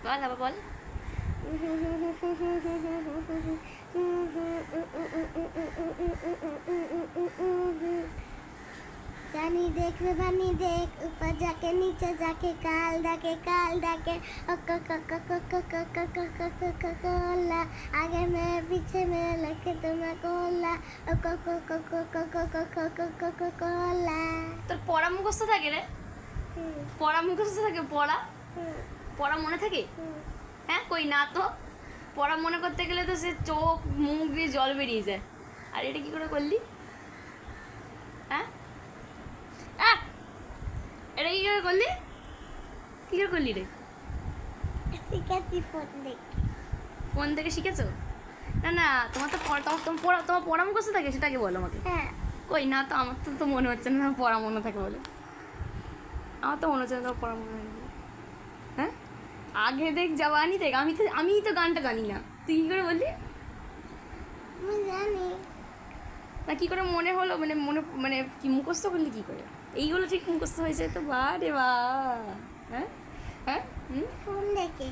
বল আবার বল। জানি দেখ রে বানি দেখ, উপর যাকে নিচে যাকে, কাল ডাকে কোলা, আগে মেয়ে পিছে মেয়ে লেখে তোমার কোলা, কোলা। তোর পড়া মুখস্থ থাকে রে? পড়া মুখস্থ থাকে? পড়া পড়া মনে থাকে? হ্যাঁ কই না তো। পড়া মনে করতে গেলে তো সে চোখ মুখ দিয়ে জল বেরিয়ে যায়। আর এটা কি করে করলি? হ্যাঁ এটা কি করে করলি? কি করে করলি রে? শিখেছি ফোন দেখে। ফোন থেকে শিখেছো? না না, তোমার তো তোমার পড়া মুখস্থ থাকে, সেটাকে বলো আমাকে। হ্যাঁ, কই না তো, আমার তো মনে হচ্ছে না পড়া মনে থাকে বলে। আমার তো মনে হচ্ছে না তোমার পড়া মনে থাকে। হ্যাঁ আগে দেখ জওয়ানি দেখ, আমি তো গানটা জানি না, তুই কী করে বললি? আমি জানি। না কী করে মনে হলো, মানে কি মুখস্থ করলি কী করে? এইগুলো ঠিক মুখস্থ হয়েছে তো, বা রে বা। হ্যাঁ হ্যাঁ ফোন দেখে।